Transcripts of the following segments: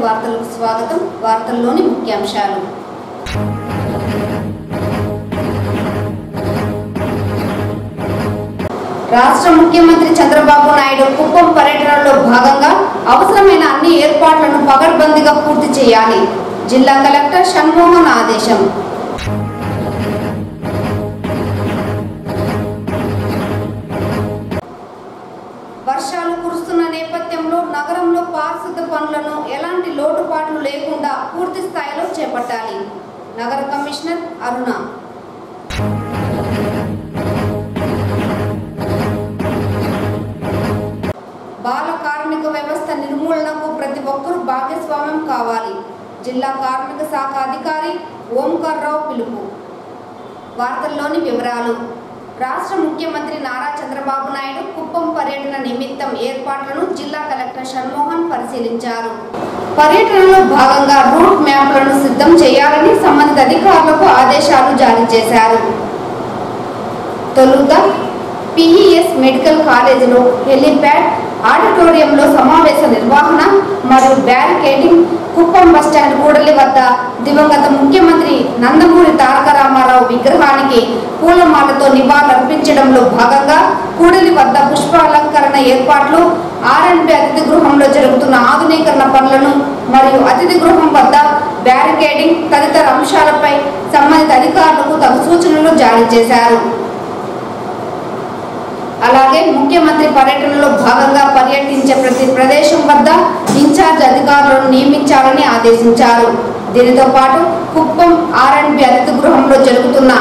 వార్తలకు స్వాగతం. వార్తల్లోని ముఖ్యాంశాలు. రాష్ట్ర ముఖ్యమంత్రి చంద్రబాబు నాయుడు కుప్పం పర్యటనలో భాగంగా అవసరమైన అన్ని ఏర్పాట్లను పకడ్బందీగా పూర్తి చేయాలి. జిల్లా కలెక్టర్ షణ్మోహన్ ఆదేశం. వర్షాలు కురుస్తున్న నేపథ్యంలో నగరంలో పారిశుద్ధ పనులను ఎలాంటి లోటుపాట్లు లేకుండా పూర్తి స్థాయిలో చేపట్టాలి. నగర కమిషనర్ అరుణ. బాల కార్మిక వ్యవస్థ నిర్మూలనకు ప్రతి ఒక్కరూ భాగస్వామ్యం కావాలి. జిల్లా కార్మిక శాఖ అధికారి ఓంకార్ రావు పిలుపు. వార్తల్లోని వివరాలు. రాష్ట్ర ముఖ్యమంత్రి నారా చంద్రబాబు నాయుడు కుప్పం పర్యటన నిమిత్తం ఏర్పాట్లను జిల్లా కలెక్టర్ షణ్మోహన్ పరిశీలించారు. పర్యటనలో భాగంగా రూట్ మ్యాప్లను సిద్ధం చేయాలని సంబంధిత అధికారులకు ఆదేశాలు జారీ చేశారు. తొలుత పిఈఎస్ మెడికల్ కాలేజీలో హెలిప్యాడ్, ఆడిటోరియంలో సమావేశ నిర్వహణ మరియు బ్యారికేడింగ్, కుప్పం బస్టాండ్ కూడలి వద్ద దివంగత ముఖ్యమంత్రి నందమూరి తారక రామారావు విగ్రహానికి పూలమాలతో నివాళులర్పించడంలో భాగంగా కూడలి వద్ద పుష్పాలంకరణ ఏర్పాట్లు, ఆర్ఎండ్బి అతిథి గృహంలో జరుగుతున్న ఆధునీకరణ పనులను మరియు అతిథి గృహం వద్ద బ్యారికేడింగ్ తదితర అంశాలపై సంబంధిత అధికారులకు తగు సూచనలు జారీ చేశారు. అలాగే ముఖ్యమంత్రి పర్యటనలో భాగంగా పర్యటించే ప్రతి ప్రదేశం వద్ద ఇన్ఛార్జ్ అధికారులను నియమించాలని ఆదేశించారు. దీనితో పాటు కుప్పం ఆర్ఎండ్బి అతిథి గృహంలో జరుగుతున్న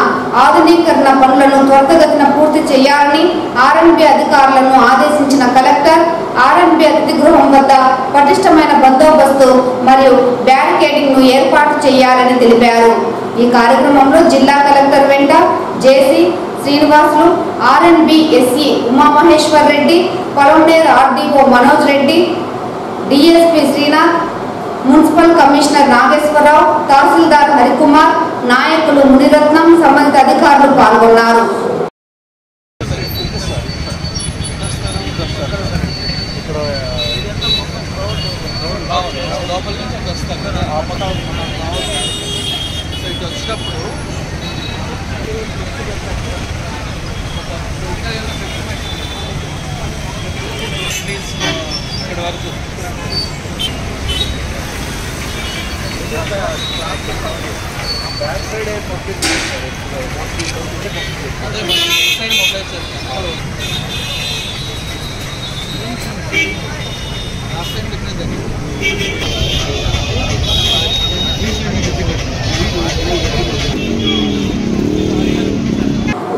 ఆధునీకరణ పనులను త్వరితగతిన పూర్తి చేయాలని ఆర్ఎండ్బి అధికారులను ఆదేశించిన కలెక్టర్ ఆర్ఎండ్బి అతిథి గృహం వద్ద పటిష్టమైన బందోబస్తు మరియు బ్యారికేడింగ్ ను ఏర్పాటు చేయాలని తెలిపారు. ఈ కార్యక్రమంలో జిల్లా కలెక్టర్ వెంట JC Srinivasulu, R and B SE Umamaheswar Reddy, Polamneru RDO Manoj Reddy, DSP Srinath, municipal commissioner Nageswara Rao, తహసీల్దార్ హరికుమార్, నాయకులు మునిరత్నం, సంబంధిత అధికారులు పాల్గొన్నారు.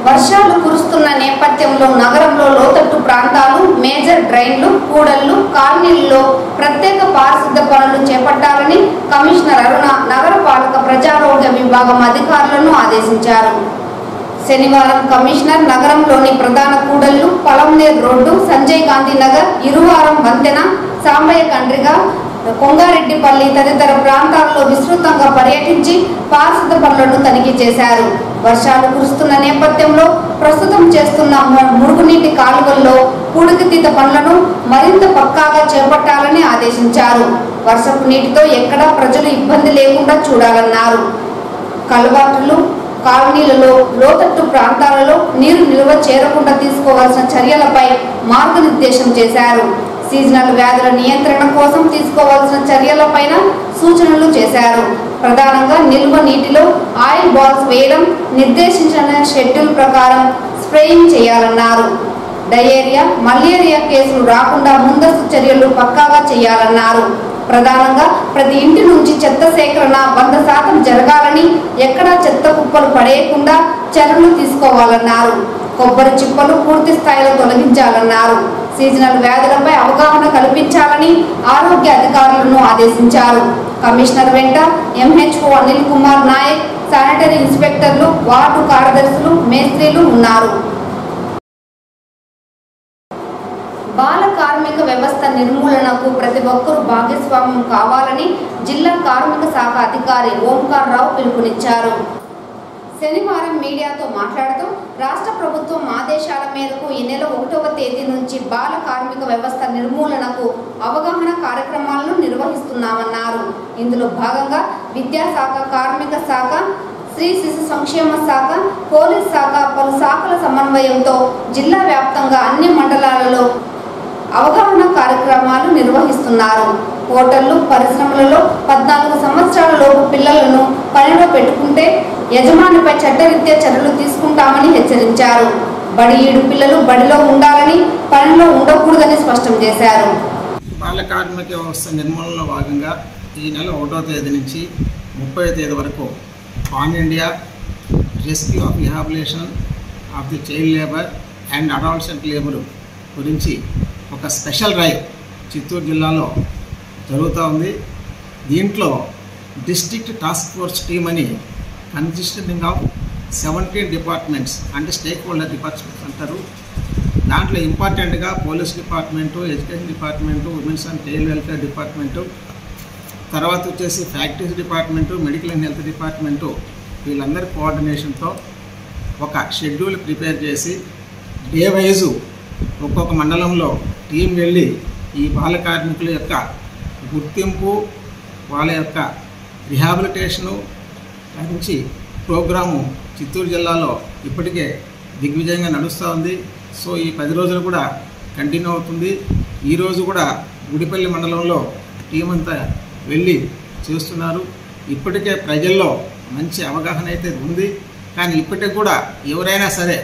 వర్షాలు కురుస్తున్న నేపథ్యంలో నగరంలో లోతట్టు ప్రాంతాలు, మేజర్ డ్రైన్లు, కూడళ్లు, కాలనీల్లో ప్రత్యేక పారిశుద్ధ పనులు చేపట్టాలని కమిషనర్ అరుణ నగరపాలక ప్రజారోగ్య విభాగం అధికారులను ఆదేశించారు. శనివారం కమిషనర్ నగరంలోని ప్రధాన కూడళ్లు, పొలంనేరు రోడ్డు, సంజయ్ గాంధీ నగర్, ఇరువారం వంతెన, సాంబయ్య కండ్రిగా, కొంగారెడ్డిపల్లి తదితర ప్రాంతాల్లో విస్తృతంగా పర్యటించి పారిశుద్ధ పనులను తనిఖీ చేశారు. వర్షాలు కురుస్తున్న నేపథ్యంలో ప్రస్తుతం చేస్తున్న మురుగునీటి కాలువల్లో పూడికతీత పనులను మరింత పక్కాగా చేపట్టాలని ఆదేశించారు. వర్షపు నీటితో ఎక్కడా ప్రజలు ఇబ్బంది లేకుండా చూడాలన్నారు. కల్వర్టులు, కాలనీలలో, లోతట్టు ప్రాంతాలలో నీరు నిల్వ చేరకుండా తీసుకోవాల్సిన చర్యలపై మార్గనిర్దేశం చేశారు. సీజనల్ వ్యాధుల నియంత్రణ కోసం తీసుకోవాల్సిన చర్యలపైన సూచనలు చేశారు. ప్రధానంగా నిల్వ నీటిలో ఆయిల్ బాల్స్ వేయడం, నిర్దేశించిన షెడ్యూల్ ప్రకారం స్ప్రేయింగ్ చేయాలన్నారు. డయేరియా, మలేరియా కేసులు రాకుండా ముందస్తు చర్యలు పక్కాగా చేయాలన్నారు. ప్రధానంగా ప్రతి ఇంటి నుంచి చెత్త సేకరణ 100% జరగాలని, ఎక్కడా చెత్త కుప్పలు పడేయకుండా చర్యలు తీసుకోవాలన్నారు. కొబ్బరి చిప్పలు పూర్తి స్థాయిలో తొలగించాలన్నారు. సీజనల్ వ్యాధులపై అవగాహన కల్పించాలని ఆరోగ్య అధికారులను ఆదేశించారు. కమిషనర్ వెంట ఎంహెచ్ఓ అనిల్ కుమార్ నాయక్, శానిటరీ ఇన్స్పెక్టర్లు, వార్డు కార్యదర్శులు, మేస్త్రీలు ఉన్నారు. బాల కార్మిక వ్యవస్థ నిర్మూలనకు ప్రతి ఒక్కరూ భాగస్వామ్యం కావాలని జిల్లా కార్మిక శాఖ అధికారి ఓంకార్ రావు పిలుపునిచ్చారు. శనివారం మీడియాతో మాట్లాడుతూ రాష్ట్ర ప్రభుత్వం ఆదేశాల మేరకు ఈ నెల 1వ తేదీ నుంచి నుంచి బాల కార్మిక వ్యవస్థ నిర్మూలనకు అవగాహన కార్యక్రమాలను నిర్వహిస్తున్నామన్నారు. ఇందులో భాగంగా విద్యాశాఖ, కార్మిక శాఖ, స్త్రీ శిశు సంక్షేమ శాఖ, పోలీస్ శాఖ పలు శాఖల సమన్వయంతో జిల్లా వ్యాప్తంగా అన్ని మండలాలలో అవగాహన కార్యక్రమాలు నిర్వహిస్తున్నారు. హోటళ్లు, పరిశ్రమలలో 14 సంవత్సరాల లోపు పిల్లలను పనిలో పెట్టుకుంటే యజమానిపై చట్టరీత్యా చర్యలు తీసుకుంటామని హెచ్చరించారు. బడిఈడు పిల్లలు బడిలో ఉండాలని, పనిలో ఉండకూడదని స్పష్టం చేశారు. బాల కార్మిక వ్యవస్థ నిర్మూలనలో భాగంగా ఈ నెల 1వ తేదీ నుంచి 30వ తేదీ వరకు pan India rescue of rehabilitation of the child labour and adolescent labour గురించి ఒక స్పెషల్ డ్రైవ్ చిత్తూరు జిల్లాలో జరుగుతూ ఉంది. దీంట్లో డిస్ట్రిక్ట్ టాస్క్ ఫోర్స్ టీమ్ అని కన్సిస్టింగ్ ఆఫ్ 17 డిపార్ట్మెంట్స్ అంటే స్టేక్ హోల్డర్ డిపార్ట్మెంట్స్ అంటారు. దాంట్లో ఇంపార్టెంట్గా police department, education department, women's and child welfare department, తర్వాత వచ్చేసి factories department, medical and health department, వీళ్ళందరి కోఆర్డినేషన్తో ఒక షెడ్యూల్ ప్రిపేర్ చేసి డే వైజు ఒక్కొక్క మండలంలో టీం వెళ్ళి ఈ బాల కార్మికుల యొక్క గుర్తింపు, వాళ్ళ యొక్క రిహాబిలిటేషను గురించి ప్రోగ్రాము చిత్తూరు జిల్లాలో ఇప్పటికే దిగ్విజయంగా నడుస్తూ ఉంది. సో ఈ 10 రోజులు కూడా కంటిన్యూ అవుతుంది. ఈరోజు కూడా గుడిపల్లి మండలంలో టీం అంతా వెళ్ళి చేస్తున్నారు. ఇప్పటికే ప్రజల్లో మంచి అవగాహన అయితే ఉంది. కానీ ఇప్పటికి కూడా ఎవరైనా సరే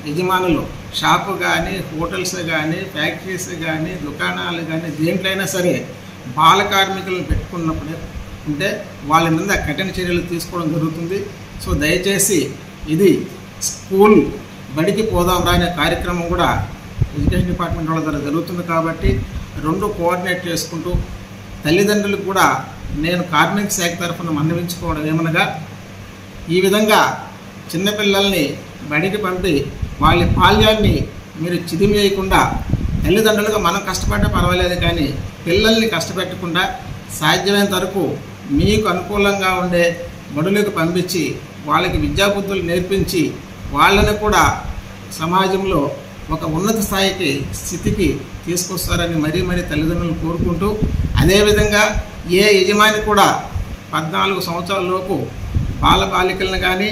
యజమానులు షాపు కానీ, హోటల్స్ కానీ, ఫ్యాక్టరీస్ కానీ, దుకాణాలు కానీ దేంట్లైనా సరే బాల కార్మికులను పెట్టుకున్నప్పుడే ఉంటే వాళ్ళ మీద కఠిన చర్యలు తీసుకోవడం జరుగుతుంది. సో దయచేసి ఇది స్కూల్ బడికి పోదాం రా అనే కార్యక్రమం కూడా ఎడ్యుకేషన్ డిపార్ట్మెంట్ వాళ్ళ ద్వారా జరుగుతుంది. కాబట్టి రెండు కోఆర్డినేట్ చేసుకుంటూ తల్లిదండ్రులకు కూడా నేను కార్మిక శాఖ తరఫున మన్నవించుకోవడం ఏమనగా, ఈ విధంగా చిన్నపిల్లల్ని బడికి పంపి వాళ్ళ బాల్యాన్ని మీరు చిదిమేయకుండా, తల్లిదండ్రులుగా మనం కష్టపడ్డా పర్వాలేదు కానీ పిల్లల్ని కష్టపెట్టకుండా సాధ్యమైనంత వరకు మీకు అనుకూలంగా ఉండే బడులకు పంపించి వాళ్ళకి విద్యాబుద్ధులు నేర్పించి వాళ్ళని కూడా సమాజంలో ఒక ఉన్నత స్థితికి తీసుకొస్తారని మరీ తల్లిదండ్రులు కోరుకుంటూ, అదేవిధంగా ఏ యజమాని కూడా 14 సంవత్సరాల లోపు బాలబాలికలను కానీ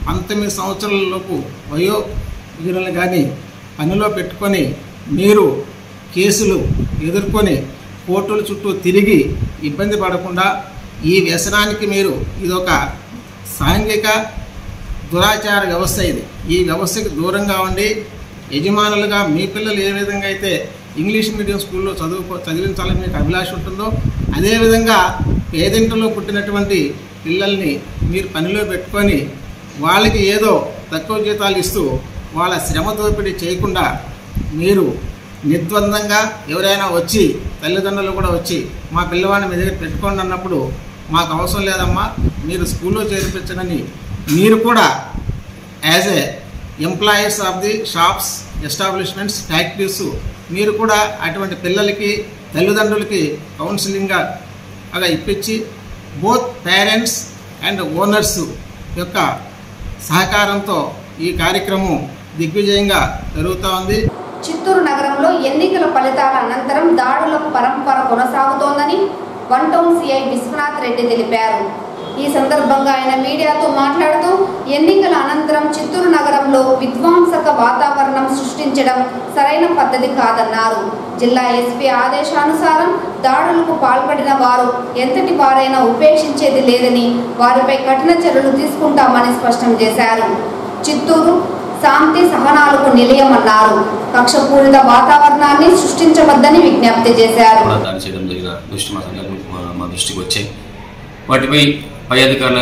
19 సంవత్సరాల లోపు వయోవృద్ధులను కానీ పనిలో పెట్టుకొని మీరు కేసులు ఎదుర్కొని కోర్టుల చుట్టూ తిరిగి ఇబ్బంది పడకుండా ఈ వ్యసనానికి మీరు ఇదొక సాంఘిక దురాచార వ్యవస్థ, ఈ వ్యవస్థకి దూరంగా ఉండి యజమానులుగా మీ పిల్లలు ఏ విధంగా అయితే ఇంగ్లీష్ మీడియం స్కూల్లో చదివించాలని మీకు అభిలాష ఉంటుందో, అదేవిధంగా పేదింటిలో పుట్టినటువంటి పిల్లల్ని మీరు పనిలో పెట్టుకొని వాళ్ళకి ఏదో తక్కువ జీతాలు ఇస్తూ వాళ్ళ శ్రమ దోపిడీ చేయకుండా మీరు నిర్ద్వందంగా ఎవరైనా వచ్చి తల్లిదండ్రులు కూడా వచ్చి మా పిల్లవాడిని మీ దగ్గర పెట్టుకోండి అన్నప్పుడు మాకు అవసరం లేదమ్మా, మీరు స్కూల్లో చేర్పించడని మీరు కూడా as a employees of the shops, establishments, factories మీరు కూడా అటువంటి పిల్లలకి తల్లిదండ్రులకి కౌన్సిలింగ్గా అలా ఇప్పించి బోత్ పేరెంట్స్ అండ్ ఓనర్స్ యొక్క సహకారంతో ఈ కార్యక్రమం దిగ్విజయంగా జరుగుతూ ఉంది. చిత్తూరు నగరంలో ఎన్నికల ఫలితాల అనంతరం దాడుల పరంపర కొనసాగుతోందని 1 టౌన్ సిఐ విశ్వనాథ్ రెడ్డి తెలిపారు. ఈ సందర్భంగా ఆయన మీడియాతో మాట్లాడుతూ ఎన్నికల అనంతరం చిత్తూరు నగరంలో విధ్వంసక వాతావరణం సృష్టించడం సరైన పద్ధతి కాదన్నారు. జిల్లా ఎస్పీ ఆదేశానుసారం దాడులకు పాల్పడిన వారు ఎంతటి వారైనా ఉపేక్షించేది లేదని, వారిపై కఠిన చర్యలు తీసుకుంటామని స్పష్టం చేశారు. చిత్తూరు శాంతి సహనాలకు నిలయమన్నారు. కక్షపూరిత వాతావరణాన్ని సృష్టించవద్దని విజ్ఞప్తి చేశారు. మా దృష్టికి వచ్చాయి. వాటిపై పై అధికారుల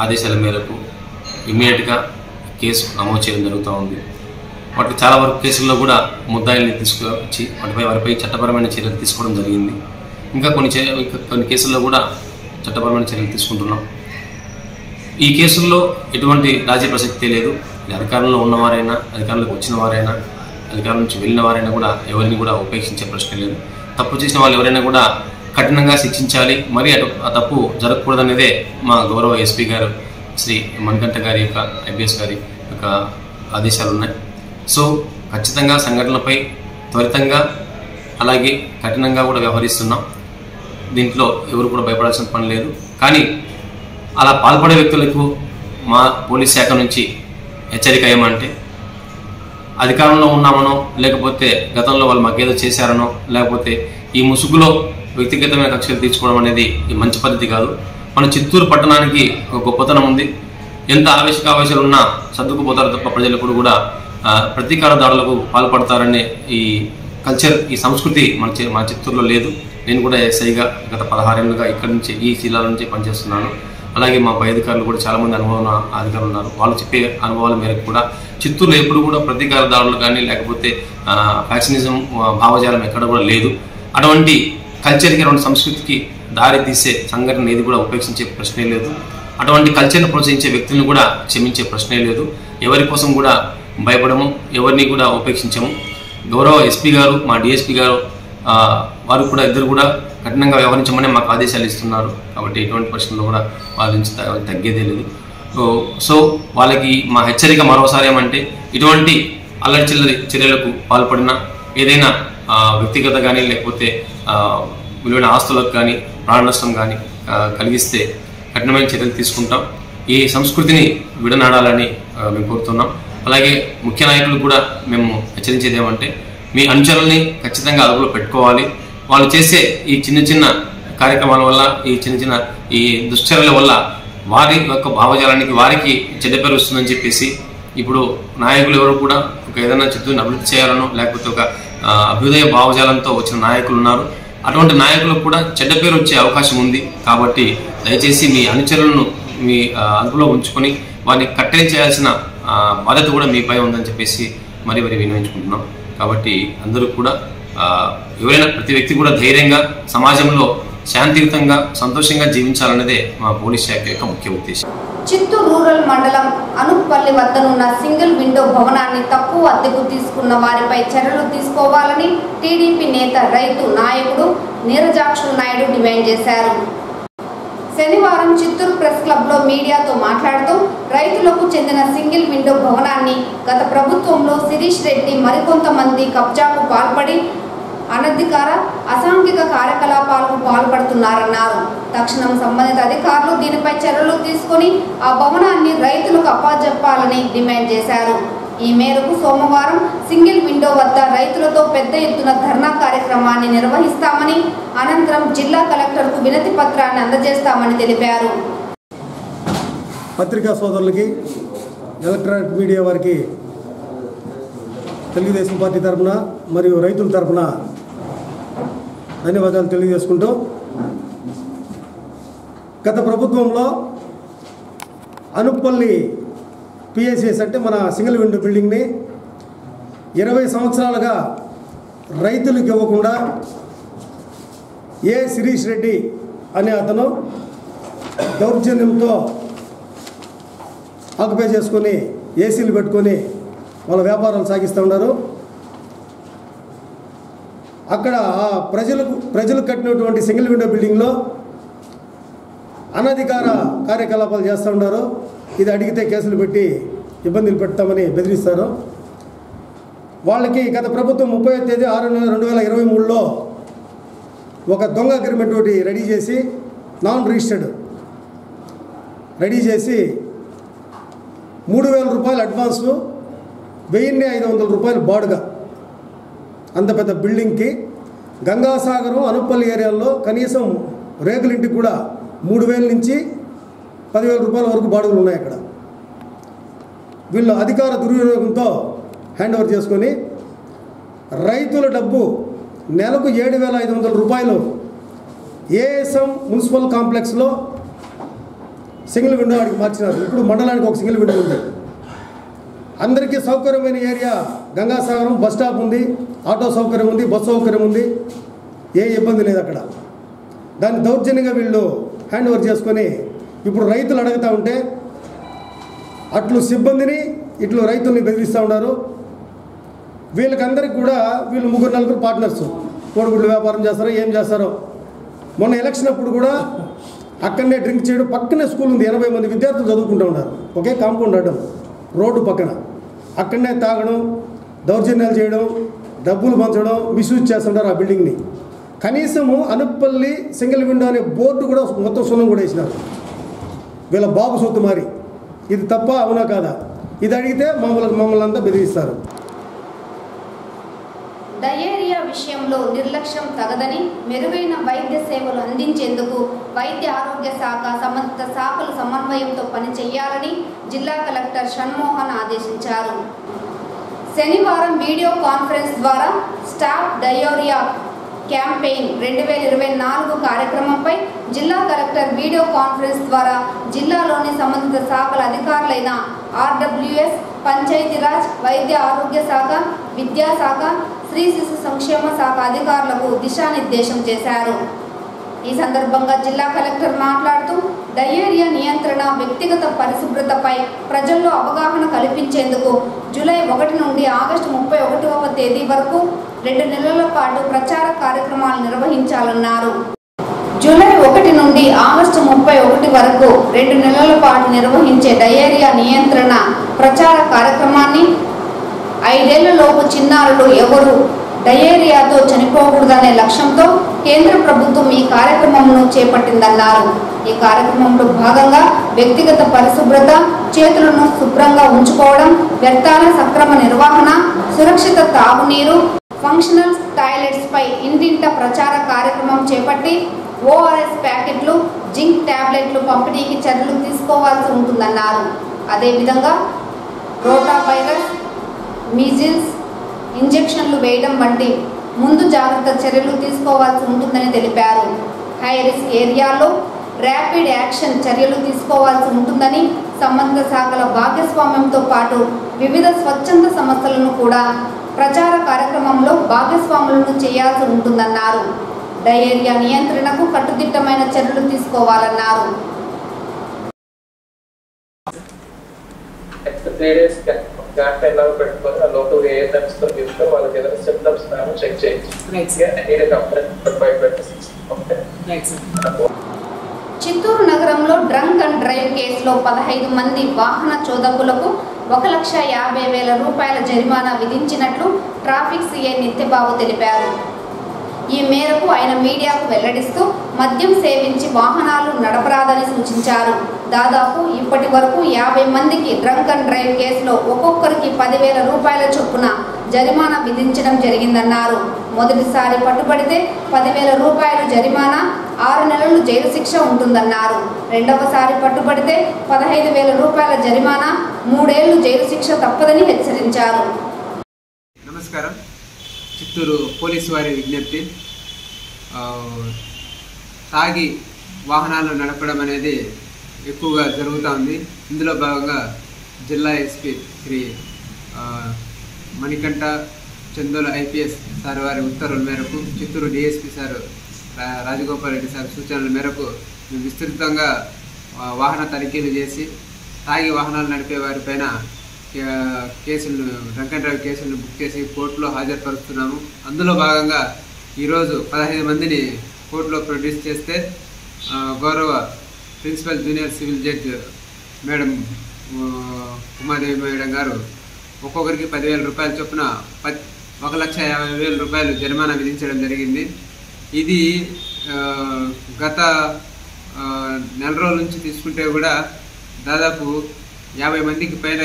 ఆదేశాల మేరకు ఇమ్మీడియట్గా కేసు నమోదు చేయడం జరుగుతూ ఉంది. వాటి చాలా వరకు కేసుల్లో కూడా ముద్దాయిల్ని తీసుకువచ్చి వారిపై చట్టపరమైన చర్యలు తీసుకోవడం జరిగింది. ఇంకా కొన్ని కేసుల్లో కూడా చట్టపరమైన చర్యలు తీసుకుంటున్నాం. ఈ కేసుల్లో ఎటువంటి రాజీ ప్రసక్తే లేదు. అధికారంలో ఉన్నవారైనా, అధికారంలోకి వచ్చిన వారైనా, అధికారం నుంచి వెళ్ళిన వారైనా కూడా ఎవరిని కూడా ఉపేక్షించే ప్రశ్న లేదు. తప్పు చేసిన వాళ్ళు ఎవరైనా కూడా కఠినంగా శిక్షించాలి. మరి ఆ తప్పు జరగకూడదనేదే మా గౌరవ ఎస్పీ గారు శ్రీ మణికంఠ గారి యొక్క ఐపీఎస్ గారి యొక్క ఆదేశాలు ఉన్నాయి. సో ఖచ్చితంగా సంఘటనలపై త్వరితంగా అలాగే కఠినంగా కూడా వ్యవహరిస్తున్నాం. దీంట్లో ఎవరు కూడా భయపడాల్సిన పని లేదు. కానీ అలా పాల్పడే వ్యక్తులకు మా పోలీస్ శాఖ నుంచి హెచ్చరిక ఏమంటే, అధికారంలో ఉన్నామనో లేకపోతే గతంలో వాళ్ళు మాకేదో చేశారనో లేకపోతే ఈ ముసుగులో వ్యక్తిగతమైన కక్షలు తీర్చుకోవడం అనేది మంచి పద్ధతి కాదు. మన చిత్తూరు పట్టణానికి ఒక గొప్పతనం ఉంది. ఎంత ఆవేశాలు ఉన్నా సర్దుకుపోతారు తప్ప ప్రజలు ఎప్పుడు కూడా ప్రతీకార దాడులకు పాల్పడతారనే ఈ కల్చర్, ఈ సంస్కృతి మన చిత్తూరులో లేదు. నేను కూడా ఎస్ఐగా గత 16 ఏళ్ళుగా ఇక్కడి నుంచి ఈ జిల్లాల నుంచి పనిచేస్తున్నాను. అలాగే మా పై అధికారులు కూడా చాలామంది అనుభవం అధికారులు ఉన్నారు. వాళ్ళు చెప్పే అనుభవాల మేరకు కూడా చిత్తూరులో ఎప్పుడు కూడా ప్రతీకార దాడులు కానీ లేకపోతే ఫ్యాక్షనిజం భావజాలం ఎక్కడ కూడా లేదు. అటువంటి కల్చర్కి, అటువంటి సంస్కృతికి దారి తీసే సంఘటన ఏది కూడా ఉపేక్షించే ప్రశ్నే లేదు. అటువంటి కల్చర్ను ప్రోత్సహించే వ్యక్తులను కూడా క్షమించే ప్రశ్నే లేదు. ఎవరి కోసం కూడా భయపడము, ఎవరిని కూడా ఉపేక్షించము. గౌరవ ఎస్పీ గారు, మా డిఎస్పీ గారు వారు కూడా ఇద్దరు కూడా కఠినంగా వ్యవహరించమని మాకు ఆదేశాలు ఇస్తున్నారు. కాబట్టి ఎటువంటి పరిస్థితుల్లో కూడా వాళ్ళ నుంచి తగ్గేదే లేదు. సో వాళ్ళకి మా హెచ్చరిక మరోసారి ఏమంటే, ఇటువంటి అల్లరి చిల్లరి చర్యలకు పాల్పడిన ఏదైనా వ్యక్తిగత కానీ లేకపోతే విలువైన ఆస్తులకు కానీ ప్రాణ నష్టం కానీ కలిగిస్తే కఠినమైన చర్యలు తీసుకుంటాం. ఈ సంస్కృతిని విడనాడాలని మేము కోరుతున్నాం. అలాగే ముఖ్య నాయకులు కూడా మేము హెచ్చరించేది ఏమంటే, మీ అనుచరుల్ని ఖచ్చితంగా అదుపులో పెట్టుకోవాలి. వాళ్ళు చేసే ఈ చిన్న చిన్న కార్యక్రమాల వల్ల, ఈ చిన్న చిన్న ఈ దుశ్చర్యల వల్ల వారి యొక్క భావజాలానికి వారికి చెడ్డ పేరు వస్తుందని చెప్పేసి ఇప్పుడు నాయకులు ఎవరు కూడా ఒక ఏదైనా చిత్తూరుని అభివృద్ధి చేయాలనో లేకపోతే ఒక అభ్యుదయ భావజాలంతో వచ్చిన నాయకులు ఉన్నారు. అటువంటి నాయకులకు కూడా చెడ్డ పేరు వచ్చే అవకాశం ఉంది. కాబట్టి దయచేసి మీ అనుచరులను మీ అదుపులో ఉంచుకొని వారిని కట్టడి చేయాల్సిన బాధ్యత కూడా మీపై ఉందని చెప్పేసి మరీ వినియోగించుకుంటున్నాం. కాబట్టి అందరూ కూడా ఎవరైనా ప్రతి వ్యక్తి కూడా ధైర్యంగా సమాజంలో శాంతియుతంగా సంతోషంగా జీవించాలన్నదే మా పోలీస్ శాఖ యొక్క ముఖ్య ఉద్దేశం. చిత్తూరు రూరల్ మండలం అనుప్పల్లి వద్దనున్న సింగిల్ విండో భవనాన్ని తక్కువ అద్దెకు తీసుకున్న వారిపై చర్యలు తీసుకోవాలని టీడీపీ నేత రైతు నాయకుడు నీరజాక్షుల నాయుడు డిమాండ్ చేశారు. శనివారం చిత్తూరు ప్రెస్ క్లబ్లో మీడియాతో మాట్లాడుతూ రైతులకు చెందిన సింగిల్ విండో భవనాన్ని గత ప్రభుత్వంలో శిరీష్ రెడ్డి మరికొంతమంది కబ్జాకు పాల్పడి అనధికార అసాంఘిక కార్యకలాపాలకు పాల్పడుతున్నారన్నారు. తక్షణం సంబంధిత అధికారులు దీనిపై చర్యలు తీసుకుని ఆ భవనాన్ని రైతులకు అప్పజెప్పాలని డిమాండ్ చేశారు. ఈ మేరకు సోమవారం సింగిల్ విండో వద్ద రైతులతో పెద్ద ఎత్తున ధర్నా కార్యక్రమాన్ని నిర్వహిస్తామని, అనంతరం జిల్లా కలెక్టర్కు వినతి పత్రాన్ని అందజేస్తామని తెలిపారు. పత్రికా సోదరులకి, ఎలక్ట్రానిక్ మీడియా వారికి తెలుగుదేశం పార్టీ తరఫున మరియు రైతుల తరఫున ధన్యవాదాలు తెలియజేసుకుంటూ, గత ప్రభుత్వంలో అనుప్పల్లి పిఎస్ఎస్ అంటే మన సింగిల్ విండో బిల్డింగ్ని 20 సంవత్సరాలుగా రైతులకు ఇవ్వకుండా శిరీష్ రెడ్డి అనే అతను దౌర్జన్యంతో ఆక్యుపై చేసుకొని ఏసీలు పెట్టుకొని వాళ్ళ వ్యాపారాలు సాగిస్తూ ఉన్నారు. అక్కడ ప్రజలు కట్టినటువంటి సింగిల్ విండో బిల్డింగ్లో అనధికార కార్యకలాపాలు చేస్తూ ఉన్నారు. ఇది అడిగితే కేసులు పెట్టి ఇబ్బందులు పెడతామని బెదిరిస్తారు. వాళ్ళకి గత ప్రభుత్వం 31 తేదీ 6 నెల 2023లో ఒక దొంగ అగ్రిమెంట్ ఒకటి రెడీ చేసి, నాన్ రిజిస్టర్డ్ రెడీ చేసి 3000 రూపాయలు అడ్వాన్సు, 1500 రూపాయలు బాడుగా. అంత పెద్ద బిల్డింగ్కి గంగాసాగరం అనుప్పల్లి ఏరియాలో కనీసం రేకులింటికి కూడా 3000 నుంచి 10,000 రూపాయల వరకు బాడుగులు ఉన్నాయి. అక్కడ వీళ్ళు అధికార దుర్వినియోగంతో హ్యాండ్ ఓవర్ చేసుకొని రైతుల డబ్బు నెలకు 7,500 రూపాయలు ఏఎస్ఎం మున్సిపల్ కాంప్లెక్స్లో సింగిల్ విండో వాడికి మార్చినారు. ఇప్పుడు మండలానికి ఒక సింగిల్ విండో ఉంది. అందరికీ సౌకర్యమైన ఏరియా గంగాసాగరం, బస్ స్టాప్ ఉంది, ఆటో సౌకర్యం ఉంది, బస్సు సౌకర్యం ఉంది, ఏ ఇబ్బంది లేదు అక్కడ. దాన్ని దౌర్జన్యంగా వీళ్ళు హ్యాండ్ ఓవర్ చేసుకొని ఇప్పుడు రైతులు అడుగుతూ ఉంటే అట్లు సిబ్బందిని ఇట్లు రైతుల్ని బెదిరిస్తూ ఉన్నారు. వీళ్ళకందరికీ కూడా వీళ్ళు 3-4 పార్ట్నర్స్ కోడిగుడ్లు వ్యాపారం చేస్తారో ఏం చేస్తారో. మొన్న ఎలక్షన్ అప్పుడు కూడా అక్కడనే డ్రింక్ చేయడం, పక్కనే స్కూల్ ఉంది, 80 మంది విద్యార్థులు చదువుకుంటూ ఉన్నారు, ఒకే కాంపౌండ్ అడ్డం రోడ్డు పక్కన. అక్కడనే తాగడం, దౌర్జన్యాలు చేయడం, డబ్బులు పంచడం మిస్యూజ్ చేస్తుంటారు ఆ బిల్డింగ్ని. కనీసము అనుప్పల్లి సింగిల్ విండో అనే బోర్డు కూడా మొత్తం సున్నం కూడా వేసినారు వీళ్ళ బాబు సొత్తు మారి. ఇది తప్ప అవునా కాదా? ఇది అడిగితే మమ్మల్ని అంతా బెదిరిస్తారు. డయేరియా విషయంలో నిర్లక్ష్యం తగదని మెరుగైన వైద్య సేవలు అందించేందుకు వైద్య ఆరోగ్య శాఖ సంబంధిత శాఖలు సమన్వయంతో పనిచేయాలని జిల్లా కలెక్టర్ షణ్మోహన్ ఆదేశించారు. శనివారం వీడియో కాన్ఫరెన్స్ ద్వారా స్టాప్ డయేరియా క్యాంపెయిన్ 2024 కార్యక్రమంపై జిల్లా కలెక్టర్ వీడియో కాన్ఫరెన్స్ ద్వారా జిల్లాలోని సంబంధిత శాఖల అధికారులైన ఆర్డబ్ల్యూఎస్, పంచాయతీరాజ్, వైద్య ఆరోగ్య శాఖ, విద్యాశాఖ, స్త్రీ శిశు సంక్షేమ శాఖ అధికారులకు దిశానిర్దేశం చేశారు. ఈ సందర్భంగా జిల్లా కలెక్టర్ మాట్లాడుతూ డయేరియా నియంత్రణ, వ్యక్తిగత పరిశుభ్రతపై ప్రజల్లో అవగాహన కల్పించేందుకు జూలై 1 నుండి ఆగస్టు 31వ తేదీ వరకు 2 నెలల పాటు ప్రచార కార్యక్రమాలు నిర్వహించాలన్నారు. జూలై 1 నుండి ఆగస్టు 31 వరకు 2 నెలల పాటు నిర్వహించే డయేరియా నియంత్రణ ప్రచార కార్యక్రమాన్ని 5 ఏళ్లలోపు చిన్నారులు ఎవరు డయేరియాతో చనిపోకూడదనే లక్ష్యంతో కేంద్ర ప్రభుత్వం ఈ కార్యక్రమంను చేపట్టిందన్నారు. ఈ కార్యక్రమంలో భాగంగా వ్యక్తిగత పరిశుభ్రత, చేతులను శుభ్రంగా ఉంచుకోవడం, వ్యర్థాల సక్రమ నిర్వహణ, సురక్షిత తాగునీరు, ఫంక్షనల్ టాయిలెట్స్ పై ఇంటింట ప్రచార కార్యక్రమం చేపట్టి ఓఆర్ఎస్ ప్యాకెట్లు, జింక్ టాబ్లెట్లు పంపిణీకి చర్యలు తీసుకోవాల్సి ఉంటుందన్నారు. అదేవిధంగా రోటా వైరస్, మీజిల్స్ ఇంజెక్షన్లు వేయడం వంటి ముందు జాగ్రత్త చర్యలు తీసుకోవాల్సి ఉంటుందని తెలిపారు. హై రిస్క్ ఏరియాలో ర్యాపిడ్ యాక్షన్ చర్యలు తీసుకోవాల్సి ఉంటుందని, సంబంధిత శాఖల భాగస్వామ్యంతో పాటు వివిధ స్వచ్ఛంద సంస్థలను కూడా ప్రచార కార్యక్రమంలో భాగస్వాములను చేయాల్సి ఉంటుందన్నారు. డయేరియా నియంత్రణకు కట్టుదిట్టమైన చర్యలు తీసుకోవాలన్నారు. క్యాంపెయిన్ లాగా పెట్టుకొని ఆ లోకల్ ఏఎన్ఎంస్ తో తీసుకొని వాళ్ళకి ఏదైనా సిమ్టమ్స్ ఉన్నాయో చెక్ చేయొచ్చు. చిత్తూరు నగరంలో డ్రంక్ అండ్ డ్రైవ్ కేసులో 15 మంది వాహన చోదకులకు 1,50,000 రూపాయల జరిమానా విధించినట్లు ట్రాఫిక్ సిఐ నిత్యబాబు తెలిపారు. ఈ మేరకు ఆయన మీడియాకు వెల్లడిస్తూ మద్యం సేవించి వాహనాలు నడపరాదని సూచించారు. దాదాపు ఇప్పటి వరకు 50 మందికి డ్రంక్ అండ్ డ్రైవ్ కేసులో ఒక్కొక్కరికి 10,000 రూపాయల చొప్పున జరిమానా విధించడం జరిగిందన్నారు. మొదటిసారి పట్టుబడితే 10,000 రూపాయలు జరిమానా, 6 నెలలు జైలు శిక్ష ఉంటుందన్నారు. రెండవసారి పట్టుబడితే 15,000 రూపాయల జరిమానా, 3 ఏళ్లు జైలు శిక్ష తప్పదని హెచ్చరించారు. నమస్కారం. చిత్తూరు పోలీసు వారి విజ్ఞప్తి, తాగి వాహనాలు నడపడం అనేది ఎక్కువగా జరుగుతూ ఉంది. ఇందులో భాగంగా జిల్లా SP Shri Manikanta Chandola IPS sir వారి ఉత్తర్వుల మేరకు, Chittoor DSP sir Rajagopal Reddy sir సూచనల మేరకు మేము విస్తృతంగా వాహన తనిఖీలు చేసి తాగి వాహనాలు నడిపే వారిపైన కేసులను, డ్రంక్ అండ్ డ్రైవ్ కేసులను బుక్ చేసి కోర్టులో హాజరుపరుస్తున్నాము. అందులో భాగంగా ఈరోజు 15 మందిని కోర్టులో ప్రొడ్యూస్ చేస్తే గౌరవ principal junior civil judge madam Umadevi madam గారు ఒక్కొక్కరికి 10,000 రూపాయల చొప్పున 1,50,000 రూపాయలు జరిమానా విధించడం జరిగింది. ఇది గత నెల రోజుల నుంచి తీసుకుంటే కూడా దాదాపు 50 మందికి పైన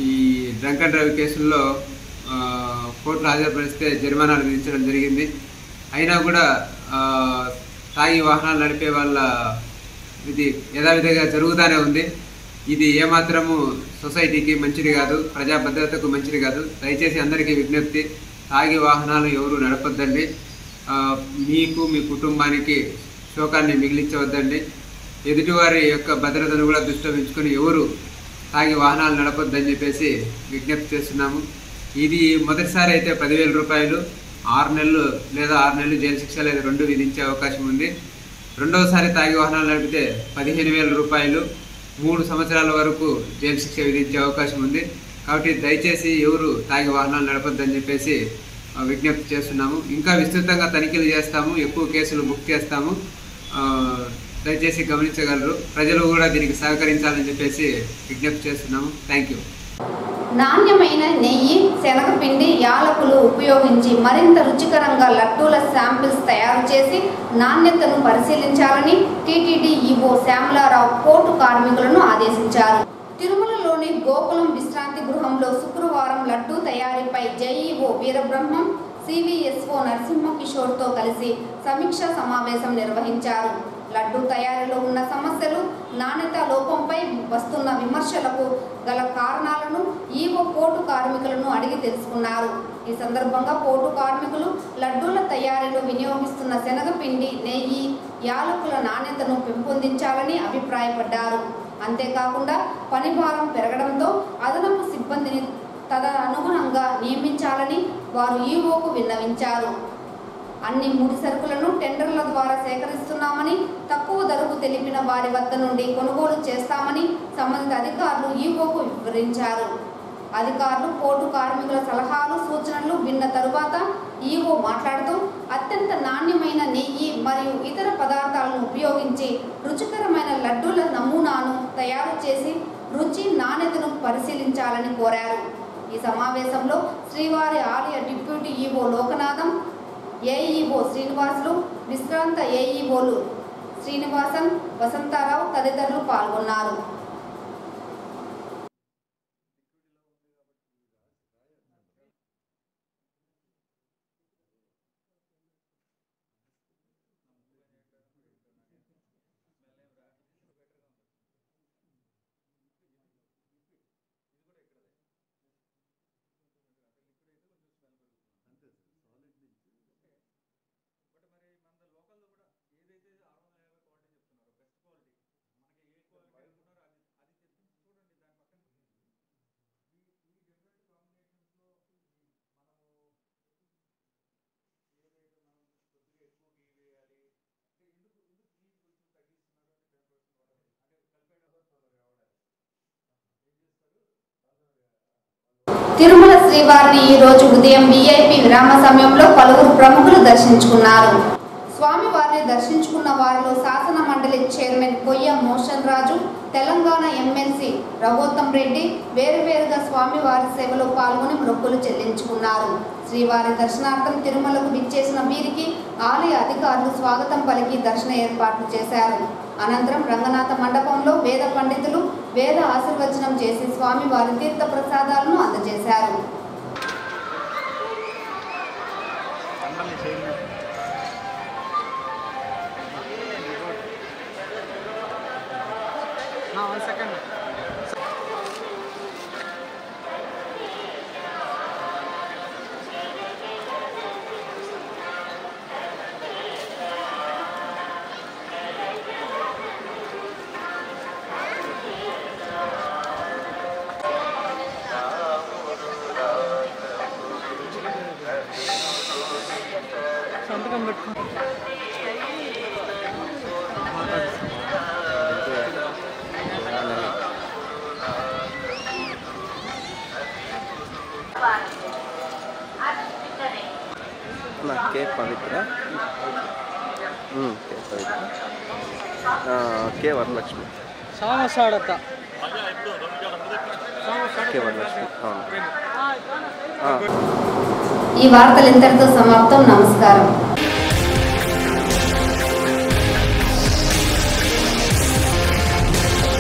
ఈ డ్రంక్ అండ్ డ్రైవ్ కేసుల్లో కోర్టులో హాజరుపరిస్తే జరిమానాలు విధించడం జరిగింది. అయినా కూడా తాగి వాహనాలు నడిపే వాళ్ళ ఇది యథావిధిగా జరుగుతూనే ఉంది. ఇది ఏమాత్రము సొసైటీకి మంచిది కాదు, ప్రజా భద్రతకు మంచిది కాదు. దయచేసి అందరికీ విజ్ఞప్తి, తాగి వాహనాలు ఎవరు నడపొద్దండి. మీకు మీ కుటుంబానికి శోకాన్ని మిగిలించవద్దండి. ఎదుటివారి యొక్క భద్రతను కూడా దృష్టిలో ఉంచుకొని ఎవరు తాగి వాహనాలు నడపొద్దని చెప్పేసి విజ్ఞప్తి చేస్తున్నాము. ఇది మొదటిసారి అయితే 10,000 రూపాయలు, 6 నెలలు లేదా 6 నెలలు జైలు శిక్ష లేదా 2 విధించే అవకాశం ఉంది. రెండవసారి తాగి వాహనాలు నడిపితే 15,000 రూపాయలు, 3 సంవత్సరాల వరకు జైలు శిక్ష విధించే అవకాశం ఉంది. కాబట్టి దయచేసి ఎవరు తాగి వాహనాలు నడపొద్దని చెప్పేసి విజ్ఞప్తి చేస్తున్నాము. ఇంకా విస్తృతంగా తనిఖీలు చేస్తాము, ఎక్కువ కేసులు బుక్ చేస్తాము. దయచేసి గమనించగలరు. ప్రజలు కూడా దీనికి సహకరించాలని చెప్పేసి విజ్ఞప్తి చేస్తున్నాము. Thank you. నాణ్యమైన నెయ్యి, శనగపిండి, యాలకులు ఉపయోగించి మరింత రుచికరంగా లడ్డూల శాంపిల్స్ తయారు చేసి నాణ్యతను పరిశీలించాలని టీటీడీ ఈవో శ్యామలారావు పోర్టు కార్మికులను ఆదేశించారు. తిరుమలలోని గోకులం విశ్రాంతి గృహంలో శుక్రవారం లడ్డూ తయారీపై జేఈఓ వీరబ్రహ్మం, సివిఎస్ఓ నరసింహకిషోర్తో కలిసి సమీక్షా సమావేశం నిర్వహించారు. లడ్డూ తయారీలో ఉన్న సమస్యలు, నాణ్యత లోపంపై వస్తున్న విమర్శలకు గల కారణాలను ఈవో పోర్టు కార్మికులను అడిగి తెలుసుకున్నారు. ఈ సందర్భంగా పోర్టు కార్మికులు లడ్డూల తయారీలో వినియోగిస్తున్న శనగపిండి, నెయ్యి, యాలకుల నాణ్యతను పెంపొందించాలని అభిప్రాయపడ్డారు. అంతేకాకుండా పనిభారం పెరగడంతో అదనపు సిబ్బందిని తదనుగుణంగా నియమించాలని వారు ఈవోకు విన్నవించారు. అన్ని ముడి సరుకులను టెండర్ల ద్వారా సేకరిస్తున్నామని, తక్కువ ధరకు తెలిపిన వారి వద్ద నుండి కొనుగోలు చేస్తామని సంబంధిత అధికారులు ఈవోకు వివరించారు. అధికారులు పోర్టు కార్మికుల సలహాలు, సూచనలు విన్న తరువాత ఈవో మాట్లాడుతూ అత్యంత నాణ్యమైన నెయ్యి మరియు ఇతర పదార్థాలను ఉపయోగించి రుచికరమైన లడ్డూల నమూనాను తయారు చేసి రుచి, నాణ్యతను పరిశీలించాలని కోరారు. ఈ సమావేశంలో శ్రీవారి ఆలయ deputy EO Lokanatham, AEO Srinivasulu, విశ్రాంత ఏఈఓలు శ్రీనివాసన్, వసంతారావు తదితరులు పాల్గొన్నారు. తిరుమల శ్రీవారిని ఈ రోజు ఉదయం వీఐపీ విరామ సమయంలో పలువురు ప్రముఖులు దర్శించుకున్నారు. స్వామివారిని దర్శించుకున్న వారిలో శాసన మండలి చైర్మన్ కొయ్య మోషన్ రాజు, తెలంగాణ ఎమ్మెల్సీ రఘోత్తం రెడ్డి వేరువేరుగా స్వామివారి సేవలో పాల్గొని మొక్కులు చెల్లించుకున్నారు. శ్రీవారి దర్శనార్థం తిరుమలకు విచ్చేసిన వీరికి ఆలయ అధికారులు స్వాగతం పలికి దర్శన ఏర్పాట్లు చేశారు. అనంతరం రంగనాథ మండపంలో వేద పండితులు వేద ఆశీర్వచనం చేసి స్వామివారి తీర్థ ప్రసాదాలను అందజేశారు. के पवित्र के पवित्र के वरलक्ष्मी के वरलक्ष्मी ఈ వార్తలు ఇంతటితో సమాప్తం. నమస్కారం.